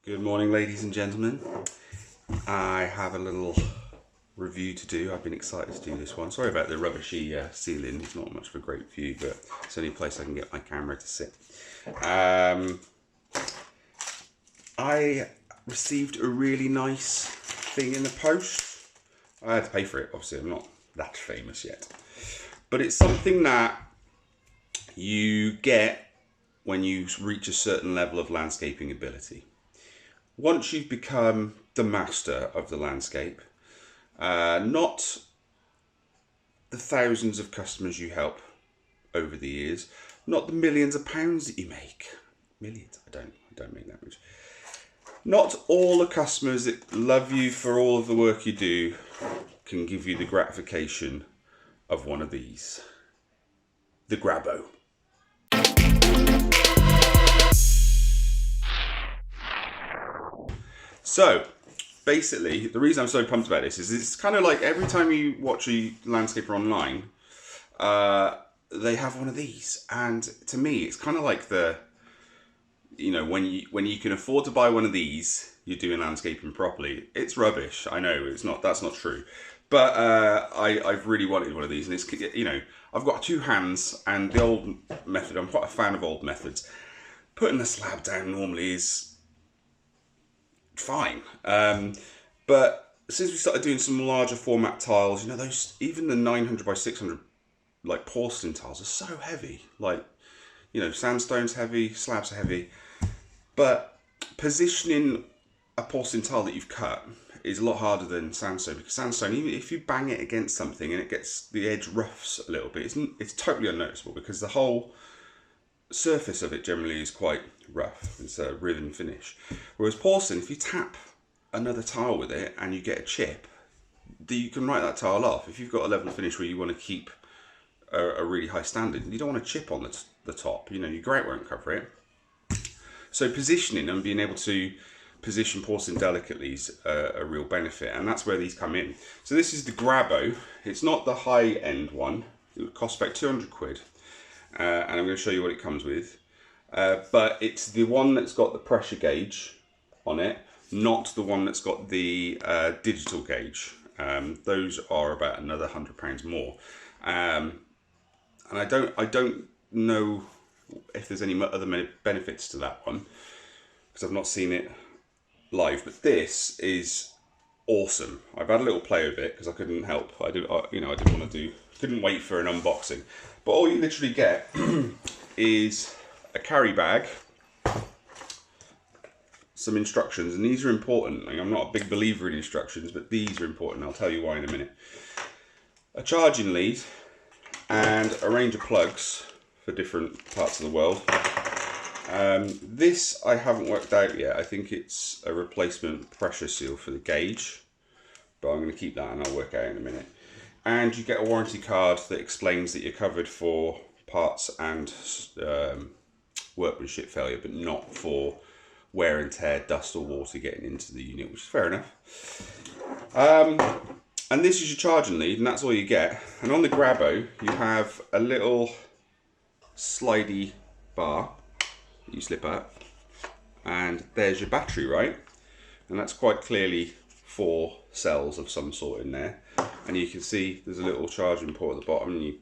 Good morning, ladies and gentlemen. I have a little review to do. I've been excited to do this one. Sorry about the rubbishy ceiling. It's not much of a great view, but it's the only place I can get my camera to sit. I received a really nice thing in the post. I had to pay for it, obviously. I'm not that famous yet. But it's something that you get when you reach a certain level of landscaping ability. Once you've become the master of the landscape, not the thousands of customers you help over the years, not the millions of pounds that you make. Millions, I don't make that much. Not all the customers that love you for all of the work you do can give you the gratification of one of these. The Grabo. So, basically, the reason I'm so pumped about this is it's kind of like every time you watch a landscaper online, they have one of these. And to me, it's kind of like when you can afford to buy one of these, you're doing landscaping properly. It's rubbish. I know that's not true. But I've really wanted one of these. And it's, I've got two hands, and the old method, I'm quite a fan of old methods. Putting the slab down normally is fine, but since we started doing some larger format tiles, those, even the 900 by 600 like porcelain tiles are so heavy. Like, sandstone's heavy, slabs are heavy, but positioning a porcelain tile that you've cut is a lot harder than sandstone, because sandstone, even if you bang it against something and it gets, the edge roughs a little bit, it's totally unnoticeable because the whole surface of it generally is quite rough. It's a ribbon finish. Whereas porcelain, if you tap another tile with it and you get a chip, you can write that tile off. If you've got a level of finish where you want to keep a really high standard, you don't want to chip on the top. Your grout won't cover it. So positioning and being able to position porcelain delicately is a real benefit, and that's where these come in. So this is the Grabo. It's not the high end one. It would cost about 200 quid. And I'm going to show you what it comes with. But it's the one that's got the pressure gauge on it, not the one that's got the digital gauge. Those are about another £100 more. And I don't know if there's any other benefits to that one, because I've not seen it live. But this is awesome. I've had a little play with it because I couldn't help. I didn't want to couldn't wait for an unboxing. But all you literally get is a carry bag, some instructions, and these are important. I'm not a big believer in instructions, but these are important. I'll tell you why in a minute. A charging lead and a range of plugs for different parts of the world. This I haven't worked out yet. I think it's a replacement pressure seal for the gauge, but I'm going to keep that and I'll work out in a minute. And you get a warranty card that explains that you're covered for parts and workmanship failure, but not for wear and tear, dust or water getting into the unit, which is fair enough. And this is your charging lead, and that's all you get. And on the Grabo, you have a little slidey bar that you slip up, and there's your battery, right? And that's quite clearly 4 cells of some sort in there. And you can see there's a little charging port at the bottom, and you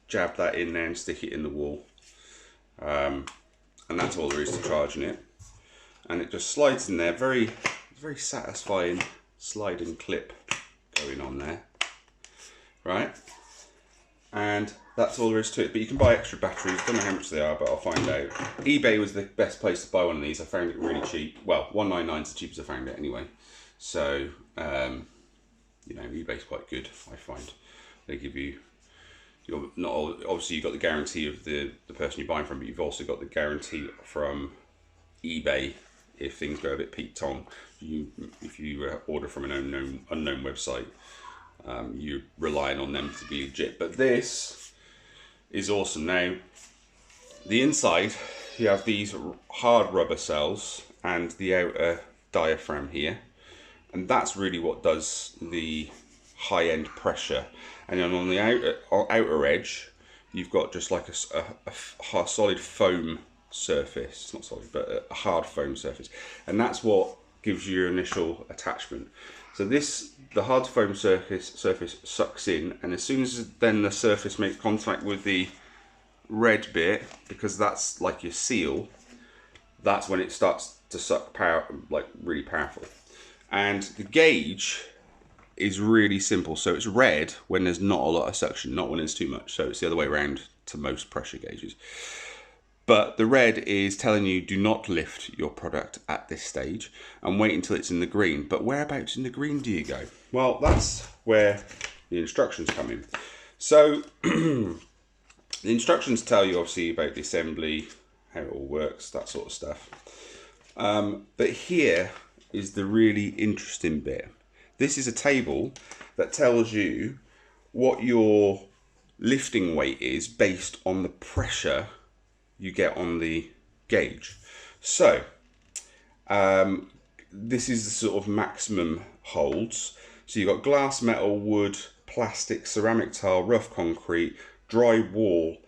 jab that in there and stick it in the wall. And that's all there is to charging it. And it just slides in there. Very satisfying slide and clip going on there. Right? And that's all there is to it. But you can buy extra batteries. Don't know how much they are, but I'll find out. eBay was the best place to buy one of these. I found it really cheap. Well, $199 is the cheapest I found it anyway. So, eBay's quite good, I find. They give you, obviously you've got the guarantee of the person you're buying from, but you've also got the guarantee from eBay if things go a bit Pete Tong. If you order from an unknown website, you're relying on them to be legit. But this is awesome. Now, the inside, you have these hard rubber cells and the outer diaphragm here. And that's really what does the high-end pressure. And then on the outer edge, you've got just like a solid foam surface, not solid, but a hard foam surface, and that's what gives you your initial attachment. So the hard foam surface sucks in, and as soon as then the surface makes contact with the red bit, because that's like your seal, that's when it starts to suck power, like really powerful. And the gauge is really simple. So it's red when there's not a lot of suction, not when there's too much. So it's the other way around to most pressure gauges. But the red is telling you do not lift your product at this stage and wait until it's in the green. But whereabouts in the green do you go? Well, that's where the instructions come in. So the instructions tell you obviously about the assembly, how it all works, that sort of stuff. But here is the really interesting bit. This is a table that tells you what your lifting weight is based on the pressure you get on the gauge. So this is the sort of maximum holds. So you've got glass, metal, wood, plastic, ceramic tile, rough concrete, dry wall,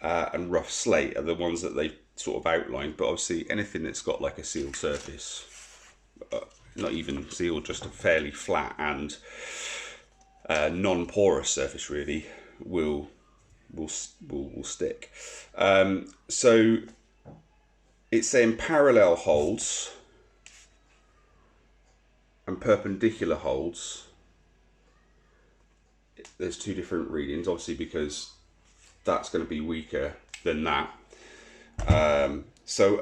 and rough slate are the ones that they sort of outlined. But obviously anything that's got like a sealed surface, not even sealed, just a fairly flat and non-porous surface really will stick. So it's saying parallel holds and perpendicular holds. There's two different readings, obviously, because that's going to be weaker than that. So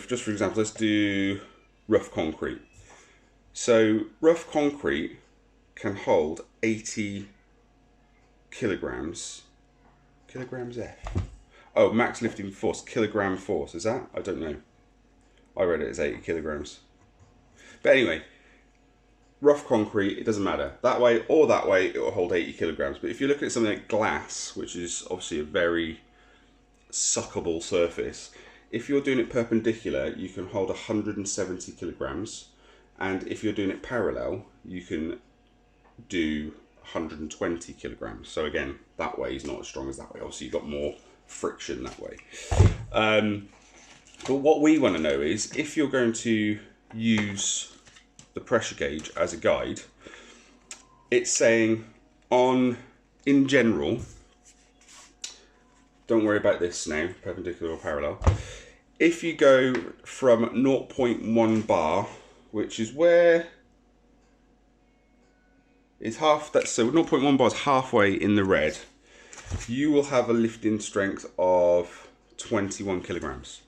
just for example, let's do rough concrete. So rough concrete can hold 80 kilograms. Kilograms F. Oh, max lifting force, kilogram force. Is that? I don't know. I read it as 80 kilograms. But anyway, rough concrete, it doesn't matter. That way or that way, it will hold 80 kilograms. But if you look at something like glass, which is obviously a very suckable surface, if you're doing it perpendicular, you can hold 170 kilograms. And if you're doing it parallel, you can do 120 kilograms. So again, that way is not as strong as that way. Obviously, you've got more friction that way. But what we want to know is if you're going to use the pressure gauge as a guide, it's saying in general, don't worry about this now, perpendicular or parallel. If you go from 0.1 bar, which is where it's half that, so 0.1 bar is halfway in the red, you will have a lifting strength of 21 kilograms.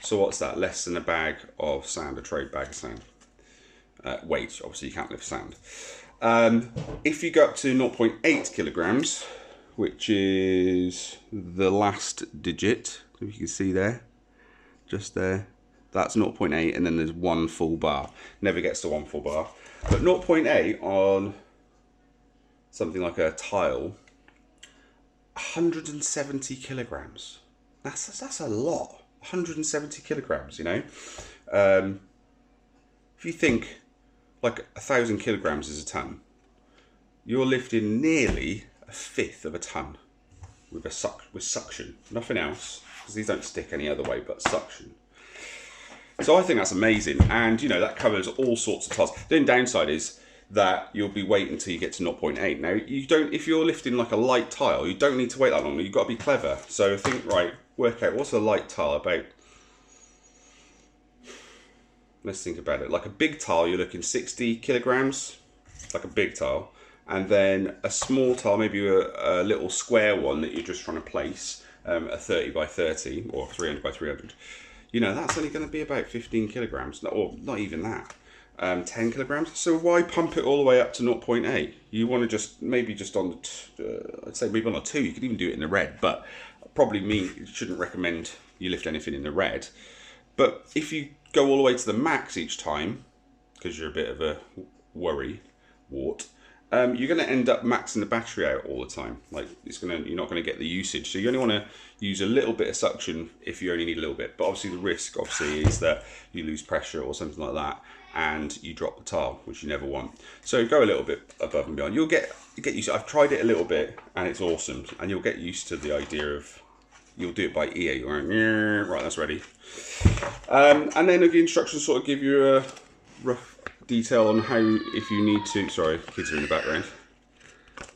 So what's that? Less than a bag of sand, a trade bag of sand. Weight, obviously you can't lift sand. If you go up to 0.8 kilograms, which is the last digit, if you can see there, just there, that's 0.8, and then there's one full bar. Never gets to one full bar. But 0.8 on something like a tile, 170 kilograms. That's a lot. 170 kilograms, you know. If you think like 1,000 kilograms is a ton, you're lifting nearly a fifth of a ton with suction, nothing else, because these don't stick any other way but suction. So I think that's amazing, and you know that covers all sorts of tiles. The only downside is that you'll be waiting until you get to 0.8. Now you don't, if you're lifting like a light tile, you don't need to wait that long. You've got to be clever. So think, right, work out what's a light tile about. Let's think about it. Like a big tile, you're looking 60 kilograms, like a big tile, and then a small tile, maybe a little square one that you're just trying to place, a 30 by 30 or 300 by 300. You know, that's only going to be about 15 kilograms, or not even that, 10 kilograms. So why pump it all the way up to 0.8? You want to just, maybe just on the, I'd say maybe on a 2, you could even do it in the red, but probably shouldn't recommend you lift anything in the red. But if you go all the way to the max each time, because you're a bit of a worry wart, you're going to end up maxing the battery out all the time. Like you're not going to get the usage. So you only want to use a little bit of suction if you only need a little bit. But obviously the risk is that you lose pressure or something like that, and you drop the tile, which you never want. So go a little bit above and beyond. You'll get used to it. I've tried it a little bit and it's awesome, and you'll get used to the idea of, you'll do it by ear. You're going, right, that's ready. And then the instructions sort of give you a rough detail on how, if you need to, sorry, kids are in the background,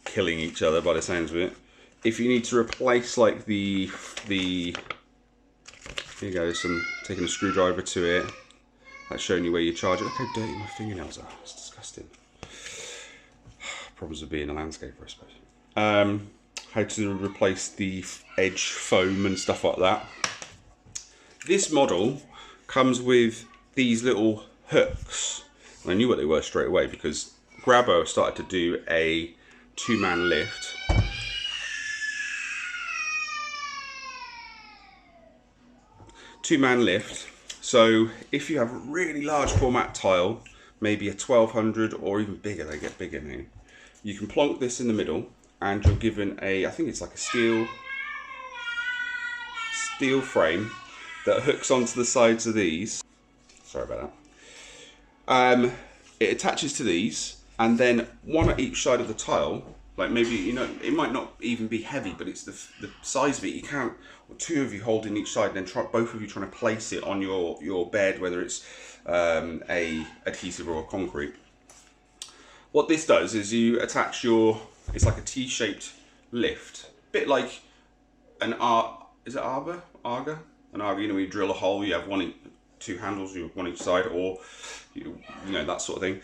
killing each other by the sounds of it. If you need to replace like the here you go, taking a screwdriver to it. That's showing you where you charge it. Look how dirty my fingernails are. It's disgusting. Problems of being a landscaper, I suppose. How to replace the edge foam and stuff like that. This model comes with these little hooks. And I knew what they were straight away because Grabo started to do a two-man lift. Two-man lift. So if you have a really large format tile, maybe a 1200 or even bigger, they get bigger now, you can plonk this in the middle and you're given a, I think it's like a steel frame that hooks onto the sides of these. Sorry about that. It attaches to these, and then one at each side of the tile. Like maybe, you know, it might not even be heavy, but it's the size of it. You can't, or two of you holding each side, and then both of you trying to place it on your bed, whether it's a adhesive or a concrete. What this does is you attach it's like a T-shaped lift, bit like an is it Arga? An Arga, you know, you drill a hole, you have two handles, you have one each side, or you know, that sort of thing.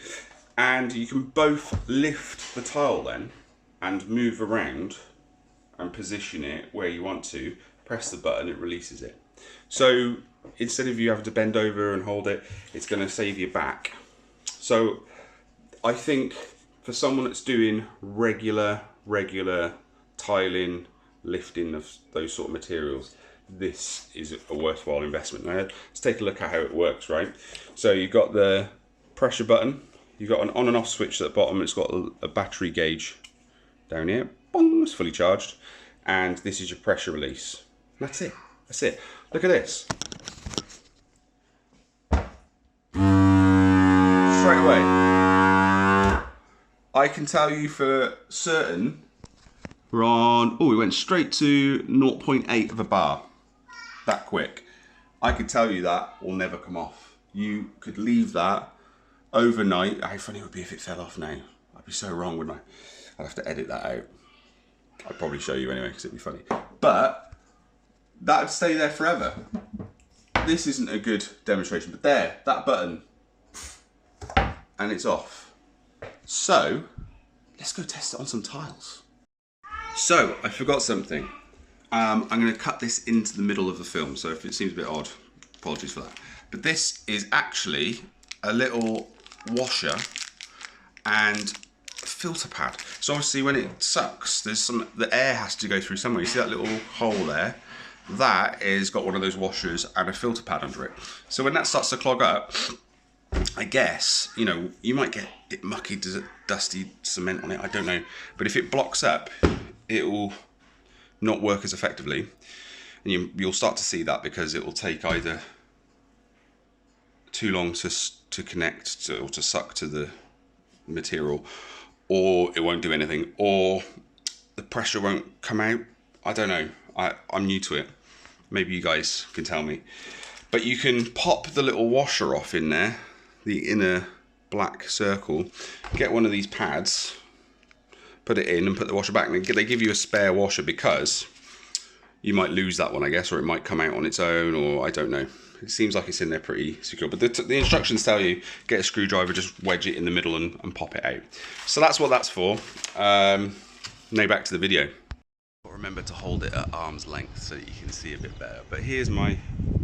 And you can both lift the tile then and move around and position it where you want to. Press the button, it releases it. So instead of you having to bend over and hold it, it's going to save your back. So I think for someone that's doing regular tiling, lifting of those sort of materials, this is a worthwhile investment. Now let's take a look at how it works, right? So you've got the pressure button, you've got an on and off switch at the bottom, it's got a battery gauge down here, boom, it's fully charged, and this is your pressure release. And that's it, that's it. Look at this. Straight away. I can tell you for certain, we're on, we went straight to 0.8 of a bar. That quick. I can tell you that will never come off. You could leave that overnight. How funny it would be if it fell off now. I'd be so wrong, wouldn't I? I'd have to edit that out. I'd probably show you anyway because it'd be funny. But that'd stay there forever. This isn't a good demonstration, but there, that button, and it's off. So let's go test it on some tiles. So I forgot something. I'm going to cut this into the middle of the film, so if it seems a bit odd, apologies for that. But this is actually a little washer and filter pad. So obviously when it sucks, the air has to go through somewhere. You see that little hole there? That is got one of those washers and a filter pad under it. So when that starts to clog up, I guess, you know, you might get it mucky, dusty cement on it, I don't know. But if it blocks up, it will not work as effectively. And you'll start to see that because it will take either too long to connect or to suck to the material, or it won't do anything, or the pressure won't come out. I don't know. I'm new to it. Maybe you guys can tell me. But you can pop the little washer off in there, the inner black circle, get one of these pads, put it in and put the washer back. And they give you a spare washer because you might lose that one, I guess, or it might come out on its own, or I don't know. It seems like it's in there pretty secure. But the instructions tell you, get a screwdriver, just wedge it in the middle and pop it out. So that's what that's for. Now back to the video. Remember to hold it at arm's length so that you can see a bit better. But here's my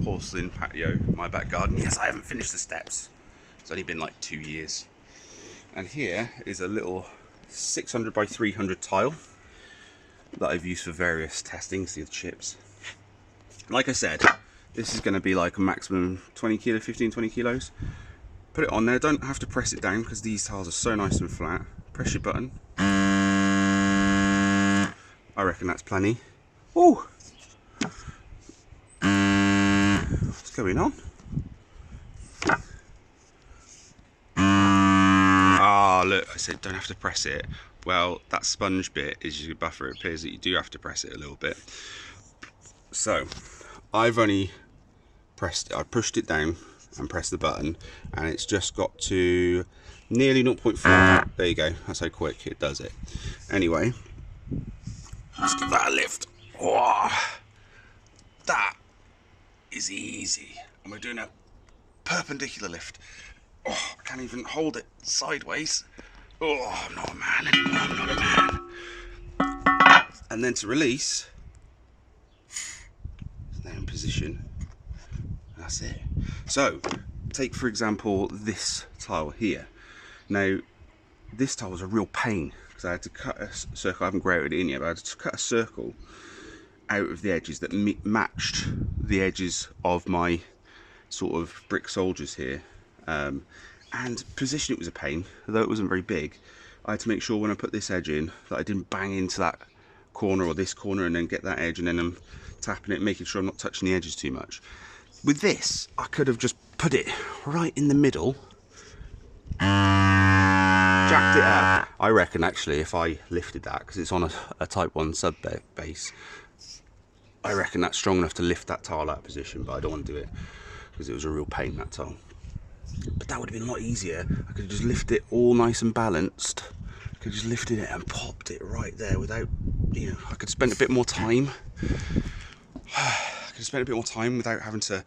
porcelain patio, my back garden. Yes, I haven't finished the steps. It's only been like 2 years. And here is a little 600 by 300 tile that I've used for various testing. See the chips. Like I said, this is going to be like a maximum 20 kilo, 15, 20 kilos. Put it on there. Don't have to press it down because these tiles are so nice and flat. Press your button. I reckon that's plenty. Oh! What's going on? Ah, look, I said don't have to press it. Well, that sponge bit is your buffer. It appears that you do have to press it a little bit. So I've only I pushed it down and pressed the button, and it's just got to nearly 0.4. There you go, that's how quick it does it. Anyway, let's give that a lift. Oh, that is easy. And we're doing a perpendicular lift. Oh, I can't even hold it sideways. Oh, I'm not a man anymore, I'm not a man. And then to release, it's now in position. That's it. So, take for example this tile here. Now, this tile was a real pain because I had to cut a circle. I haven't grouted it in yet, but I had to cut a circle out of the edges that matched the edges of my sort of brick soldiers here. And position it was a pain, although it wasn't very big. I had to make sure when I put this edge in that I didn't bang into that corner or this corner and then get that edge, and then I'm tapping it, making sure I'm not touching the edges too much. With this, I could have just put it right in the middle, jacked it up. I reckon actually if I lifted that, because it's on a Type 1 sub base, I reckon that's strong enough to lift that tile out of position, but I don't want to do it because it was a real pain, that tile. But that would have been a lot easier. I could have just lifted it all nice and balanced. I could have just lifted it and popped it right there without, you know, I could spend a bit more time. I could have spent a bit more time without having to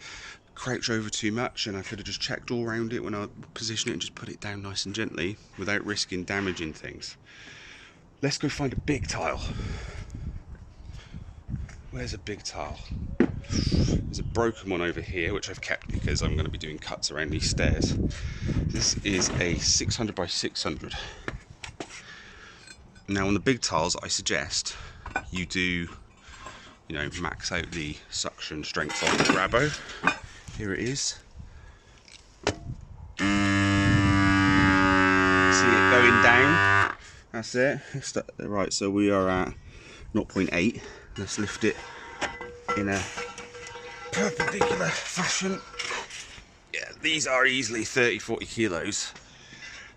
crouch over too much, and I could have just checked all around it when I position it and just put it down nice and gently without risking damaging things. Let's go find a big tile. Where's a big tile? There's a broken one over here, which I've kept because I'm going to be doing cuts around these stairs. This is a 600 by 600. Now on the big tiles, I suggest you do, you know, max out the suction strength on the Grabo. Here it is. See it going down? That's it. Right, so we are at 0.8. Let's lift it in a perpendicular fashion. Yeah, these are easily 30-40 kilos.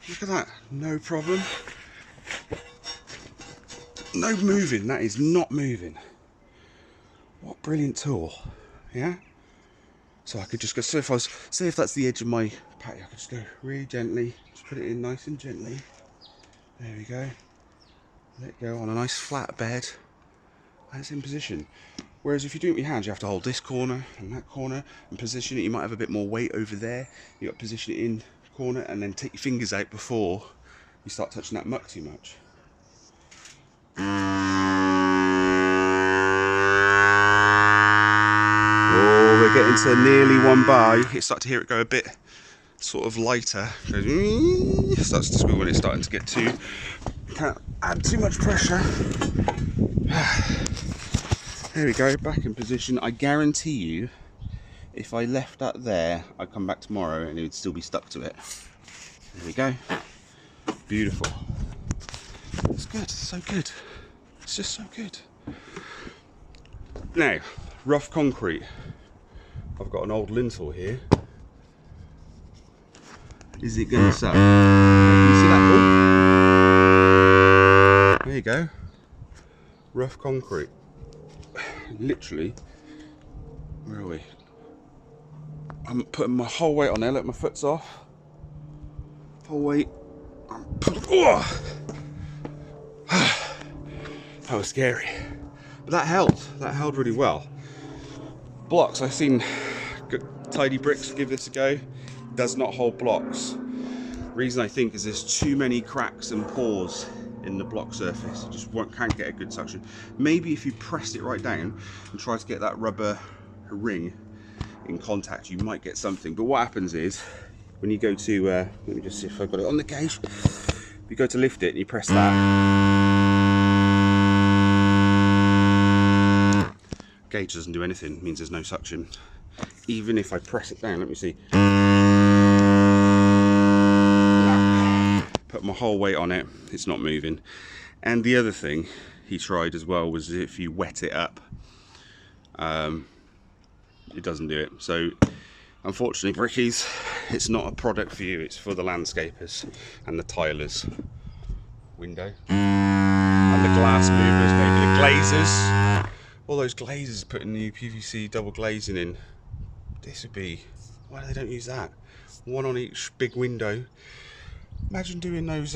Look at that, no problem. No moving, that is not moving. What brilliant tool, yeah? So I could just go, so if I was, say if that's the edge of my patio, I could just go really gently, just put it in nice and gently. There we go. Let go on a nice flat bed. And it's in position. Whereas if you do it with your hands, you have to hold this corner and that corner and position it. You might have a bit more weight over there. You got to position it in corner and then take your fingers out before you start touching that muck too much. Oh, we're getting to nearly one bar. You can start to hear it go a bit sort of lighter. It starts to squeal when it's starting to get too, can't add too much pressure. There we go, back in position. I guarantee you, if I left that there, I'd come back tomorrow and it would still be stuck to it. There we go. Beautiful. It's good, it's so good. It's just so good. Now, rough concrete. I've got an old lintel here. Is it going to suck? Can you see that? Oh. There you go. Rough concrete. Literally, where are we? I'm putting my whole weight on there. Look, my foot's off. Whole weight. I'm putting. Oh! That was scary, but that held. That held really well. Blocks. I've seen good, tidy bricks give this a go. Does not hold blocks. Reason I think is there's too many cracks and pores in the block surface. You just can't get a good suction. Maybe if you pressed it right down and try to get that rubber ring in contact, you might get something. But what happens is when you go to let me just see if I've got it on the gauge. If you go to lift it and you press that, gauge doesn't do anything. It means there's no suction. Even if I press it down, let me see, put my whole weight on it, it's not moving. And the other thing he tried as well was if you wet it up, it doesn't do it. So unfortunately, brickies, it's not a product for you, it's for the landscapers and the tilers. Window and the glass movers, maybe the glazers, all those glazers putting new PVC double glazing in. This would be, why they don't use that? One on each big window. Imagine doing those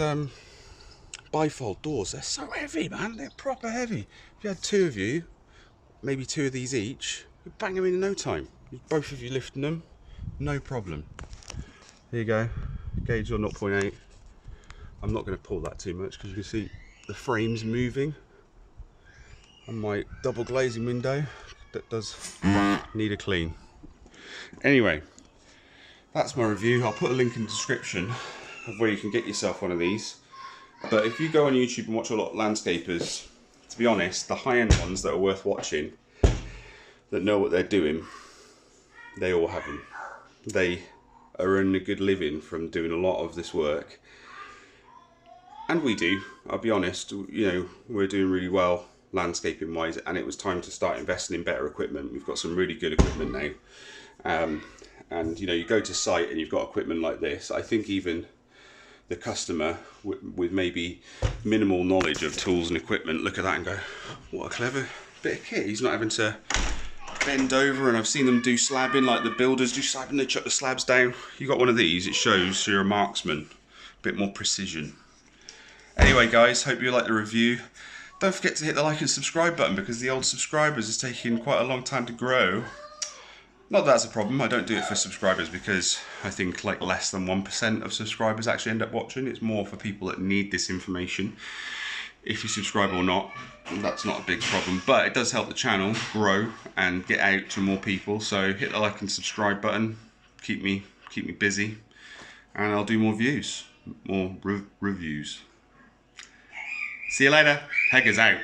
bifold doors. They're so heavy, man. They're proper heavy. If you had two of you, maybe two of these each, you'd bang them in no time. Both of you lifting them, no problem. Here you go, gauge on 0.8. I'm not going to pull that too much because you can see the frames moving. And my double glazing window that does need a clean. Anyway, that's my review. I'll put a link in the description of where you can get yourself one of these. But if you go on YouTube and watch a lot of landscapers, to be honest, the high-end ones that are worth watching, that know what they're doing, they all have them. They are earning a good living from doing a lot of this work. And we do, I'll be honest, you know, we're doing really well landscaping wise, and it was time to start investing in better equipment. We've got some really good equipment now. And you know, you go to site and you've got equipment like this. I think even the customer with maybe minimal knowledge of tools and equipment look at that and go, what a clever bit of kit. He's not having to bend over, and I've seen them do slabbing like the builders do slabbing. They chuck the slabs down. You got one of these, it shows you're a marksman. A bit more precision. Anyway guys, hope you like the review. Don't forget to hit the like and subscribe button, because the old subscribers is taking quite a long time to grow. Not that that's a problem. I don't do it for subscribers because I think like less than 1% of subscribers actually end up watching. It's more for people that need this information. If you subscribe or not, that's not a big problem, but it does help the channel grow and get out to more people. So hit the like and subscribe button. Keep me busy, and I'll do more views, more reviews. See you later. Heggers out.